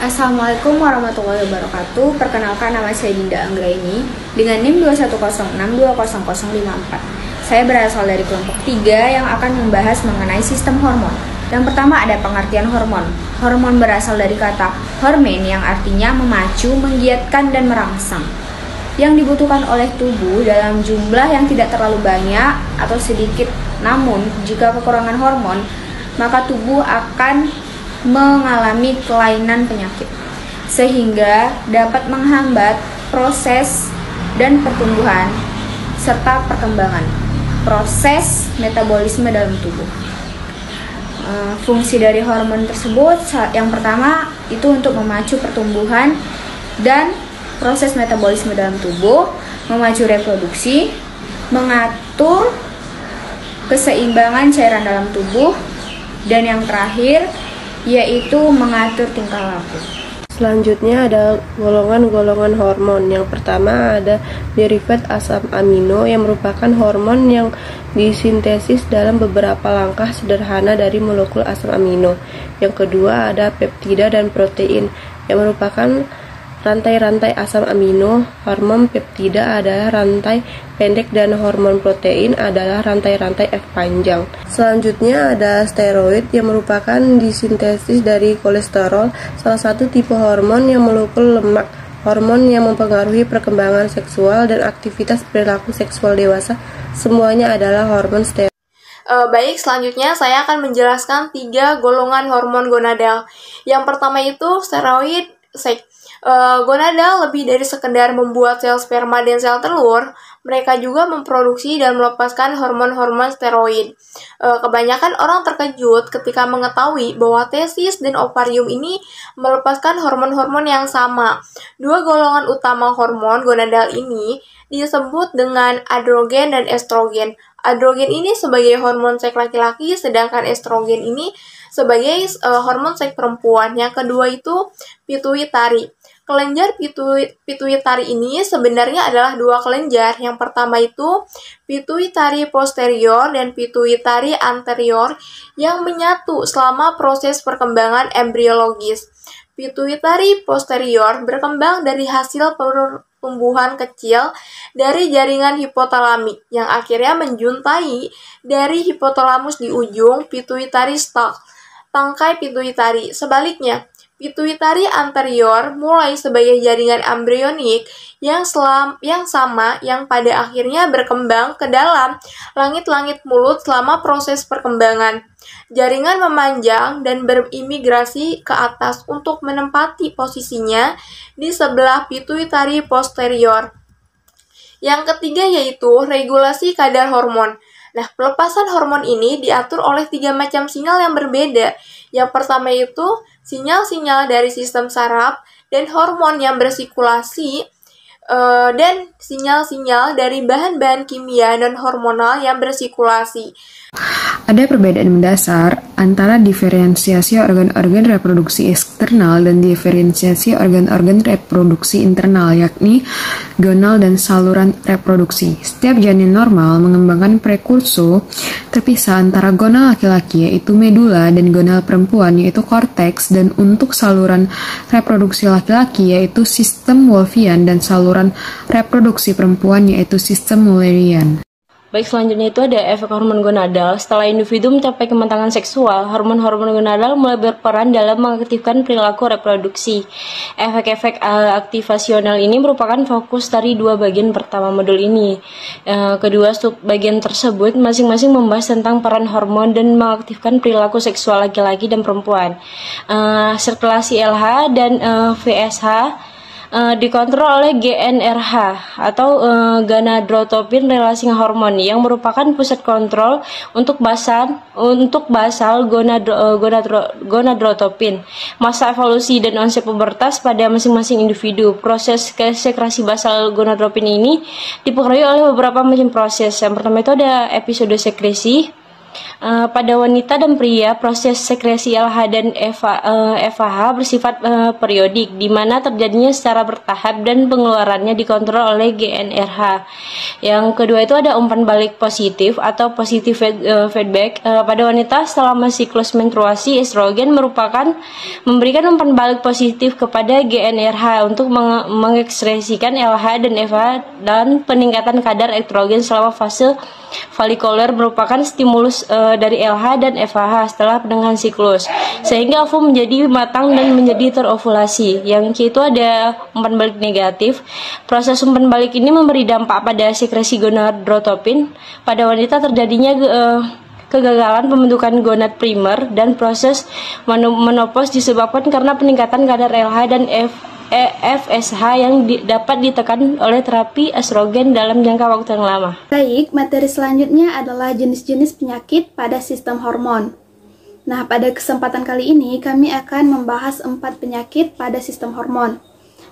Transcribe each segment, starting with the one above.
Assalamualaikum warahmatullahi wabarakatuh. Perkenalkan, nama saya Dinda Anggraini dengan NIM 210620054. Saya berasal dari kelompok 3 yang akan membahas mengenai sistem hormon. Yang pertama ada pengertian hormon. Hormon berasal dari kata hormen yang artinya memacu, menggiatkan, dan merangsang, yang dibutuhkan oleh tubuh dalam jumlah yang tidak terlalu banyak atau sedikit. Namun, jika kekurangan hormon, maka tubuh akan mengalami kelainan penyakit, sehingga dapat menghambat proses dan pertumbuhan serta perkembangan proses metabolisme dalam tubuh. Fungsi dari hormon tersebut yang pertama itu untuk memacu pertumbuhan dan proses metabolisme dalam tubuh, memacu reproduksi, mengatur keseimbangan cairan dalam tubuh, dan yang terakhir yaitu mengatur tingkah laku. Selanjutnya ada golongan-golongan hormon. Yang pertama ada derivat asam amino yang merupakan hormon yang disintesis dalam beberapa langkah sederhana dari molekul asam amino. Yang kedua ada peptida dan protein yang merupakan rantai-rantai asam amino. Hormon peptida adalah rantai pendek dan hormon protein adalah rantai-rantai F panjang. Selanjutnya ada steroid yang merupakan disintesis dari kolesterol, salah satu tipe hormon yang molekul lemak. Hormon yang mempengaruhi perkembangan seksual dan aktivitas perilaku seksual dewasa, semuanya adalah hormon steroid. Baik, selanjutnya saya akan menjelaskan 3 golongan hormon gonadal. Yang pertama itu steroid. Gonadal lebih dari sekedar membuat sel sperma dan sel telur, mereka juga memproduksi dan melepaskan hormon-hormon steroid. Kebanyakan orang terkejut ketika mengetahui bahwa testis dan ovarium ini melepaskan hormon-hormon yang sama. 2 golongan utama hormon gonadal ini disebut dengan androgen dan estrogen. Androgen ini sebagai hormon seks laki-laki, sedangkan estrogen ini sebagai hormon seks perempuan. Yang kedua itu pituitari. Kelenjar pituitari ini sebenarnya adalah 2 kelenjar. Yang pertama itu pituitari posterior dan pituitari anterior yang menyatu selama proses perkembangan embriologis. Pituitari posterior berkembang dari hasil pertumbuhan kecil dari jaringan hipotalamik yang akhirnya menjuntai dari hipotalamus di ujung pituitari stalk, tangkai pituitari. Sebaliknya, pituitari anterior mulai sebagai jaringan embrionik yang sama yang pada akhirnya berkembang ke dalam langit-langit mulut selama proses perkembangan. Jaringan memanjang dan berimigrasi ke atas untuk menempati posisinya di sebelah pituitari posterior. Yang ketiga yaitu regulasi kadar hormon. Nah, pelepasan hormon ini diatur oleh 3 macam sinyal yang berbeda. Yang pertama itu sinyal-sinyal dari sistem saraf dan hormon yang bersirkulasi, dan sinyal-sinyal dari bahan-bahan kimia dan hormonal yang bersirkulasi. Ada perbedaan mendasar antara diferensiasi organ-organ reproduksi eksternal dan diferensiasi organ-organ reproduksi internal, yakni gonal dan saluran reproduksi. Setiap janin normal mengembangkan prekurso terpisah antara gonal laki-laki yaitu medula dan gonal perempuan yaitu korteks, dan untuk saluran reproduksi laki-laki yaitu sistem Wolffian dan saluran reproduksi perempuan yaitu sistem Mullerian. Baik, selanjutnya itu ada efek hormon gonadal. Setelah individu mencapai kematangan seksual, hormon-hormon gonadal mulai berperan dalam mengaktifkan perilaku reproduksi. Efek-efek aktivasional ini merupakan fokus dari 2 bagian pertama modul ini. Kedua subbagian tersebut masing-masing membahas tentang peran hormon dan mengaktifkan perilaku seksual laki-laki dan perempuan. Sirkulasi LH dan VSH dikontrol oleh GnRH atau gonadotropin releasing hormone yang merupakan pusat kontrol untuk basal gonadotropin. Masa evolusi dan onset pubertas pada masing-masing individu. Proses sekresi basal gonadotropin ini dipengaruhi oleh beberapa macam proses. Yang pertama itu ada episode sekresi, Pada wanita dan pria, proses sekresi LH dan FAH bersifat periodik, di mana terjadinya secara bertahap dan pengeluarannya dikontrol oleh GnRH. Yang kedua itu ada umpan balik positif atau positive feedback. Pada wanita selama siklus menstruasi, estrogen memberikan umpan balik positif kepada GnRH untuk mengekspresikan LH dan FAH, dan peningkatan kadar estrogen selama fase folikuler merupakan stimulus dari LH dan FAH setelah pertengahan siklus, sehingga ovum menjadi matang dan menjadi terovulasi. Yang itu ada umpan balik negatif. Proses umpan balik ini memberi dampak pada sekresi gonadotropin. Pada wanita terjadinya kegagalan pembentukan gonad primer, dan proses menopause disebabkan karena peningkatan kadar LH dan FSH yang dapat ditekan oleh terapi estrogen dalam jangka waktu yang lama. Baik, materi selanjutnya adalah jenis-jenis penyakit pada sistem hormon. Nah, pada kesempatan kali ini kami akan membahas 4 penyakit pada sistem hormon.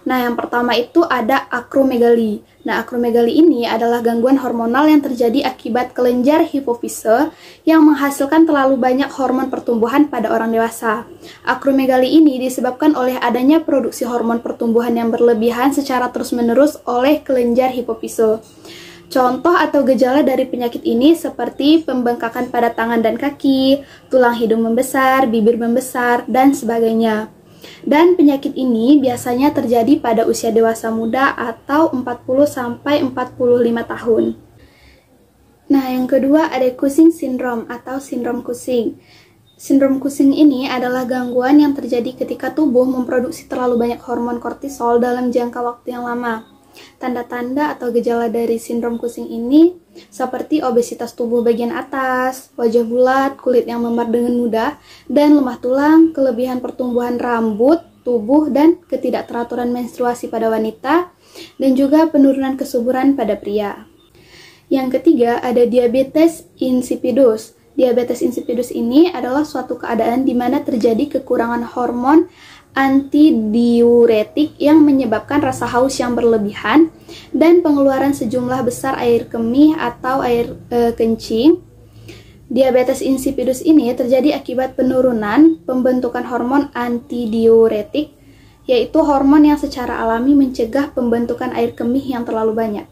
Nah, yang pertama itu ada akromegali. Nah, akromegali ini adalah gangguan hormonal yang terjadi akibat kelenjar hipofise yang menghasilkan terlalu banyak hormon pertumbuhan pada orang dewasa. Akromegali ini disebabkan oleh adanya produksi hormon pertumbuhan yang berlebihan secara terus-menerus oleh kelenjar hipofise. Contoh atau gejala dari penyakit ini seperti pembengkakan pada tangan dan kaki, tulang hidung membesar, bibir membesar, dan sebagainya. Dan penyakit ini biasanya terjadi pada usia dewasa muda atau 40-45 tahun. Nah, yang kedua ada Cushing syndrome atau sindrom Cushing. Sindrom Cushing ini adalah gangguan yang terjadi ketika tubuh memproduksi terlalu banyak hormon kortisol dalam jangka waktu yang lama. Tanda-tanda atau gejala dari sindrom Cushing ini seperti obesitas tubuh bagian atas, wajah bulat, kulit yang memar dengan mudah, dan lemah tulang, kelebihan pertumbuhan rambut, tubuh, dan ketidakteraturan menstruasi pada wanita, dan juga penurunan kesuburan pada pria. Yang ketiga ada diabetes insipidus. Diabetes insipidus ini adalah suatu keadaan di mana terjadi kekurangan hormon antidiuretik yang menyebabkan rasa haus yang berlebihan dan pengeluaran sejumlah besar air kemih atau air kencing. Diabetes insipidus ini terjadi akibat penurunan pembentukan hormon antidiuretik, yaitu hormon yang secara alami mencegah pembentukan air kemih yang terlalu banyak.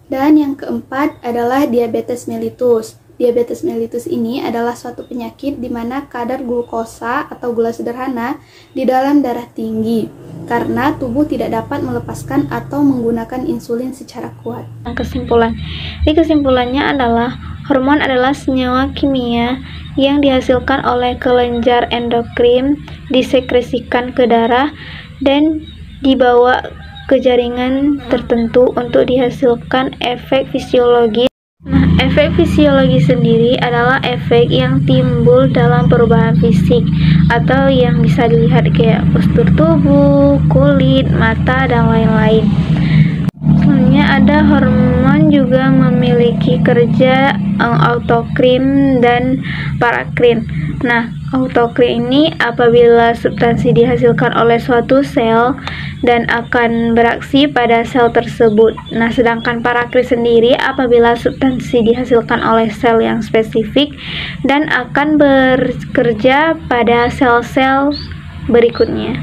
Dan yang keempat adalah diabetes mellitus. Diabetes mellitus ini adalah suatu penyakit di mana kadar glukosa atau gula sederhana di dalam darah tinggi karena tubuh tidak dapat melepaskan atau menggunakan insulin secara kuat. Kesimpulannya adalah hormon adalah senyawa kimia yang dihasilkan oleh kelenjar endokrin, disekresikan ke darah, dan dibawa ke jaringan tertentu untuk dihasilkan efek fisiologis. Efek fisiologi sendiri adalah efek yang timbul dalam perubahan fisik atau yang bisa dilihat kayak postur tubuh, kulit, mata, dan lain-lain. Selanjutnya ada hormon juga memiliki kerja autokrin dan parakrin. Nah, autokrin ini apabila substansi dihasilkan oleh suatu sel dan akan beraksi pada sel tersebut. Nah, sedangkan parakrin sendiri apabila substansi dihasilkan oleh sel yang spesifik dan akan bekerja pada sel-sel berikutnya.